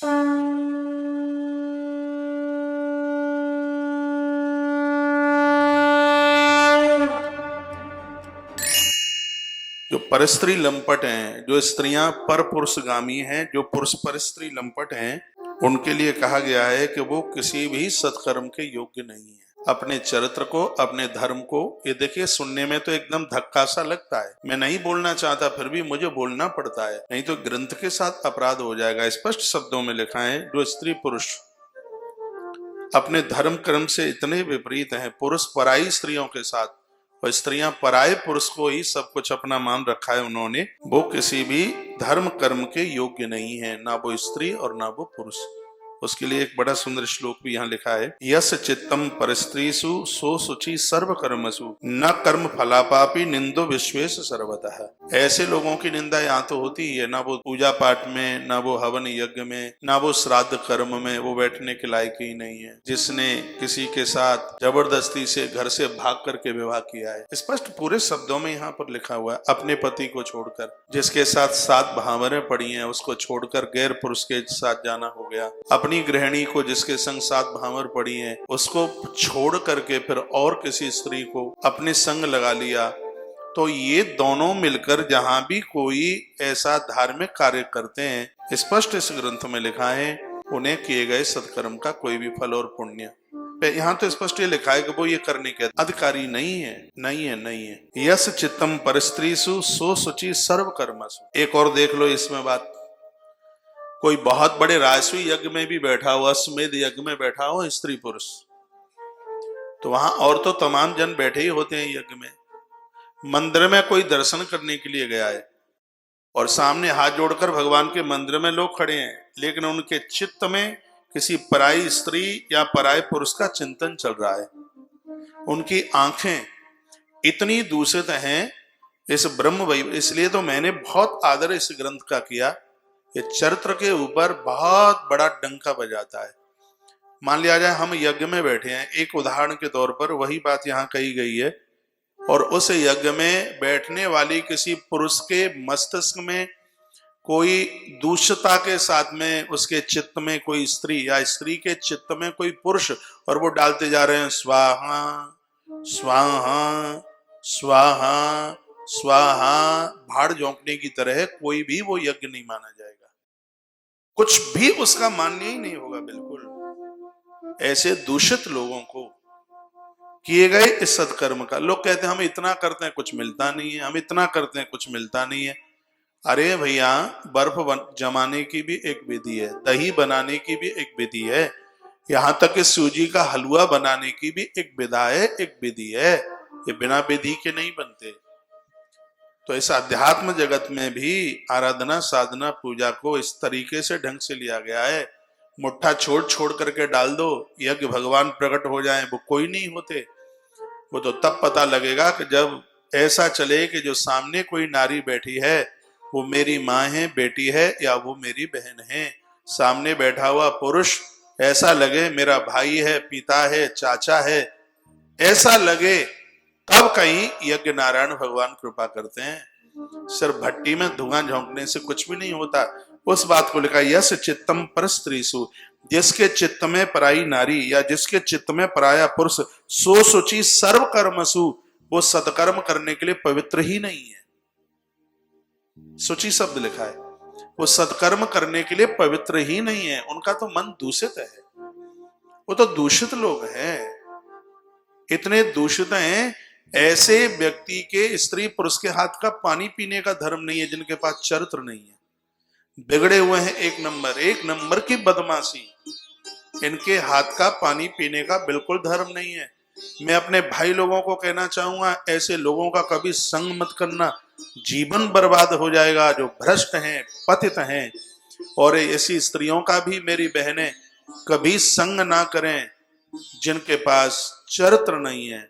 जो परस्त्री लंपट हैं, जो स्त्रियां पर पुरुषगामी हैं, जो पुरुष परस्त्री लंपट हैं, उनके लिए कहा गया है कि वो किसी भी सत्कर्म के योग्य नहीं है। अपने चरित्र को, अपने धर्म को, ये देखिए सुनने में तो एकदम धक्का सा लगता है, मैं नहीं बोलना चाहता फिर भी मुझे बोलना पड़ता है, नहीं तो ग्रंथ के साथ अपराध हो जाएगा। स्पष्ट शब्दों में लिखा है, जो स्त्री पुरुष अपने धर्म कर्म से इतने विपरीत हैं, पुरुष पराई स्त्रियों के साथ और स्त्रियां पराये पुरुष को ही सब कुछ अपना मान रखा है उन्होंने, वो किसी भी धर्म कर्म के योग्य नहीं है, ना वो स्त्री और ना वो पुरुष। उसके लिए एक बड़ा सुंदर श्लोक भी यहाँ लिखा है, यस चित्तम परस्त्रीसु सो शुचि सर्व कर्मसु न कर्म फलापापी निंदो विश्वेश सर्वतः। ऐसे लोगों की निंदा यहाँ तो होती ही है, ना वो पूजा पाठ में, ना वो हवन यज्ञ में, ना वो श्राद्ध कर्म में वो बैठने के लायक ही नहीं है। जिसने किसी के साथ जबरदस्ती से घर से भाग करके विवाह किया है, स्पष्ट पूरे शब्दों में यहाँ पर लिखा हुआ है, अपने पति को छोड़कर, जिसके साथ 7 भावरें पड़ी हैं उसको छोड़कर गैर पुरुष के साथ जाना हो गया, अपनी गृहिणी को जिसके संग 7 भावर पड़ी हैं उसको छोड़ करके फिर और किसी स्त्री को अपने संग लगा लिया। तो ये दोनों मिलकर जहां भी कोई ऐसा धार्मिक कार्य करते हैं, स्पष्ट इस ग्रंथ में लिखा है, उन्हें किए गए सत्कर्म का कोई भी फल और पुण्य, यहाँ तो स्पष्ट ये लिखा है कि वो ये करने के अधिकारी नहीं है, नहीं है, नहीं है। यस चित्तम परस्त्रीसु सो शुचि सर्व कर्मसु। एक और देख लो इसमें बात, कोई बहुत बड़े राजसूय यज्ञ में भी बैठा हुआ, अश्वमेध यज्ञ में बैठा हो स्त्री पुरुष, तो वहां और तो तमाम जन बैठे ही होते हैं यज्ञ में। मंदिर में कोई दर्शन करने के लिए गया है और सामने हाथ जोड़कर भगवान के मंदिर में लोग खड़े हैं, लेकिन उनके चित्त में किसी पराई स्त्री या पराये पुरुष का चिंतन चल रहा है। उनकी आंखें इतनी दूषित हैं इस ब्रह्म वैभव। इसलिए तो मैंने बहुत आदर इस ग्रंथ का किया, ये चरित्र के ऊपर बहुत बड़ा डंका बजाता है। मान लिया जाए हम यज्ञ में बैठे हैं, एक उदाहरण के तौर पर वही बात यहाँ कही गई है, और उस यज्ञ में बैठने वाली किसी पुरुष के मस्तिष्क में कोई दूषितता के साथ में उसके चित्त में कोई स्त्री, या स्त्री के चित्त में कोई पुरुष, और वो डालते जा रहे हैं स्वाहा स्वाहा स्वाहा स्वाहा, भाड़ झोंकने की तरह, कोई भी वो यज्ञ नहीं माना जाएगा, कुछ भी उसका मान्य ही नहीं होगा। बिल्कुल ऐसे दूषित लोगों को किए गए इस सत्कर्म का, लोग कहते हैं हम इतना करते हैं कुछ मिलता नहीं है, हम इतना करते हैं कुछ मिलता नहीं है। अरे भैया, बर्फ जमाने की भी एक विधि है, दही बनाने की भी एक विधि है, यहाँ तक कि सूजी का हलवा बनाने की भी एक विधा है, एक विधि है, ये बिना विधि के नहीं बनते। तो इस अध्यात्म जगत में भी आराधना साधना पूजा को इस तरीके से ढंग से लिया गया है, मुट्ठा छोड़ छोड़ करके डाल दो, यज्ञ भगवान प्रकट हो जाए, वो कोई नहीं होते। वो तो तब पता लगेगा कि जब ऐसा चले कि जो सामने कोई नारी बैठी है वो मेरी माँ है, बेटी है, या वो मेरी बहन है। सामने बैठा हुआ पुरुष ऐसा लगे मेरा भाई है, पिता है, चाचा है, ऐसा लगे, तब कहीं यज्ञ नारायण भगवान कृपा करते हैं। सिर्फ भट्टी में धुआं झोंकने से कुछ भी नहीं होता। उस बात को लिखा, यस चित्तम परस्त्रीसु, जिसके चित्त में पराई नारी या जिसके चित्त में पराया पुरुष, सो शुचि सर्व कर्मसु, वो सत्कर्म करने के लिए पवित्र ही नहीं है। शुचि शब्द लिखा है, वो सत्कर्म करने के लिए पवित्र ही नहीं है, उनका तो मन दूषित है, वो तो दूषित लोग हैं, इतने दूषित हैं। ऐसे व्यक्ति के स्त्री पुरुष के हाथ का पानी पीने का धर्म नहीं है, जिनके पास चरित्र नहीं है, बिगड़े हुए हैं, एक नंबर की बदमाशी, इनके हाथ का पानी पीने का बिल्कुल धर्म नहीं है। मैं अपने भाई लोगों को कहना चाहूंगा, ऐसे लोगों का कभी संग मत करना, जीवन बर्बाद हो जाएगा, जो भ्रष्ट हैं, पतित हैं। और ऐसी स्त्रियों का भी मेरी बहनें कभी संग ना करें जिनके पास चरित्र नहीं है।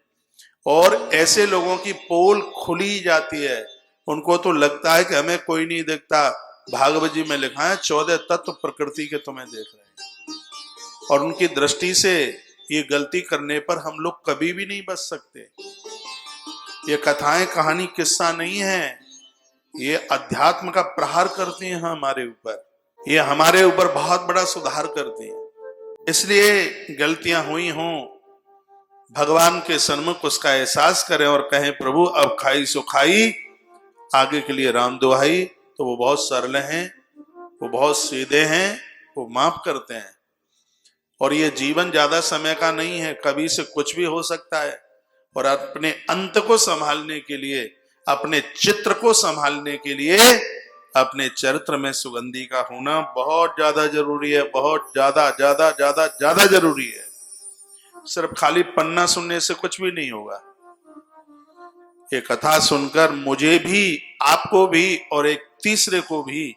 और ऐसे लोगों की पोल खुली जाती है, उनको तो लगता है कि हमें कोई नहीं देखता। भागवत जी में लिखा है 14 तत्व प्रकृति के तुम्हें देख रहे हैं, और उनकी दृष्टि से ये गलती करने पर हम लोग कभी भी नहीं बच सकते। ये कथाएं कहानी किस्सा नहीं है, ये अध्यात्म का प्रहार करती हैं हमारे ऊपर। ये हमारे ऊपर बहुत बड़ा सुधार करती है। इसलिए गलतियां हुई हों, भगवान के सन्मुख उसका एहसास करें और कहें प्रभु अब खाई सो खाई, आगे के लिए राम दुहाई। तो वो बहुत सरल हैं, वो बहुत सीधे हैं, वो माफ करते हैं। और ये जीवन ज्यादा समय का नहीं है, कभी से कुछ भी हो सकता है। और अपने अंत को संभालने के लिए, अपने चित्र को संभालने के लिए अपने चरित्र में सुगंधी का होना बहुत ज्यादा जरूरी है, बहुत ज्यादा ज्यादा ज्यादा ज्यादा जरूरी है। सिर्फ खाली पन्ना सुनने से कुछ भी नहीं होगा। ये कथा सुनकर मुझे भी, आपको भी और एक तीसरे को भी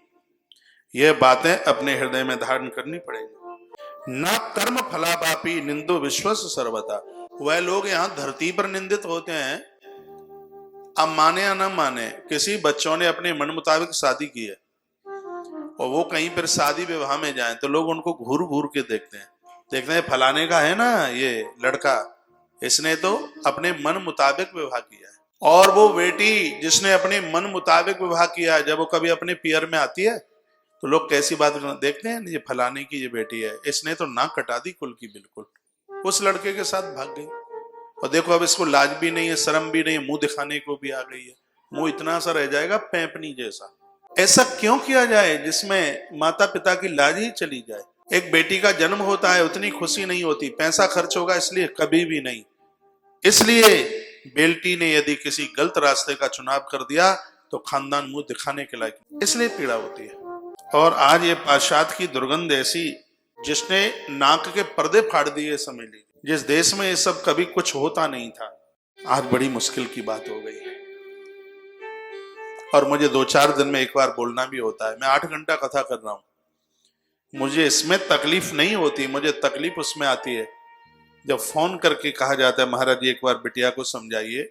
ये बातें अपने हृदय में धारण करनी पड़ेगी। न कर्म फलापापी निंदो विश्वस सर्वथा। वह लोग यहाँ धरती पर निंदित होते हैं, अब माने या न माने, किसी बच्चों ने अपने मन मुताबिक शादी की है और वो कहीं पर शादी विवाह में जाएं तो लोग उनको घूर घूर के देखते हैं फलाने का है ना ये लड़का, इसने तो अपने मन मुताबिक विवाह किया है। और वो बेटी जिसने अपने मन मुताबिक विवाह किया है, जब वो कभी अपने पियर में आती है तो लोग कैसी बात देखते हैं, ये फलाने की ये बेटी है, इसने तो नाक कटा दी कुल की बिल्कुल, उस लड़के के साथ भाग गई। और देखो अब इसको लाज भी नहीं है, शर्म भी नहीं है, मुंह दिखाने को भी आ गई है। मुंह इतना सा रह जाएगा पैंपनी जैसा। ऐसा क्यों किया जाए जिसमें माता पिता की लाज ही चली जाए। एक बेटी का जन्म होता है, उतनी खुशी नहीं होती, पैसा खर्च होगा इसलिए, कभी भी नहीं। इसलिए बेटी ने यदि किसी गलत रास्ते का चुनाव कर दिया तो खानदान मुंह दिखाने के लायक, इसलिए पीड़ा होती है। और आज ये पाश्चात्य की दुर्गंध ऐसी, जिसने नाक के पर्दे फाड़ दिए, समझ लीजिए। जिस देश में ये सब कभी कुछ होता नहीं था, आज बड़ी मुश्किल की बात हो गई है। और मुझे 2-4 दिन में एक बार बोलना भी होता है। मैं 8 घंटा कथा कर रहा हूं, मुझे इसमें तकलीफ नहीं होती, मुझे तकलीफ उसमें आती है जब फोन करके कहा जाता है महाराज जी एक बार बिटिया को समझाइए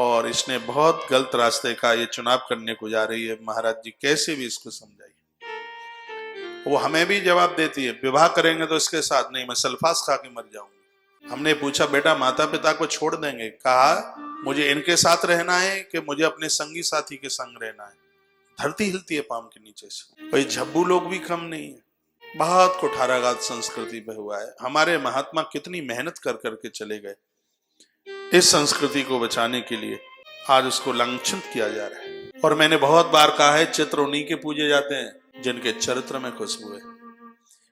और इसने बहुत गलत रास्ते का ये चुनाव करने को जा रही है, महाराज जी कैसे भी इसको समझाइए। वो हमें भी जवाब देती है विवाह करेंगे तो इसके साथ नहीं, मैं सल्फास खा के मर जाऊंगी। हमने पूछा बेटा माता पिता को छोड़ देंगे? कहा मुझे इनके साथ रहना है कि मुझे अपने संगी साथी के संग रहना है। धरती हिलती है पांव के नीचे से। भाई झब्बू लोग भी कम नहीं है, बहुत कुठाराघात संस्कृति पे हुआ है। हमारे महात्मा कितनी मेहनत कर करके चले गए इस संस्कृति को बचाने के लिए, आज उसको लांछित किया जा रहा है। और मैंने बहुत बार कहा है चित्र उन्हीं के पूजे जाते हैं जिनके चरित्र में खुशबू है।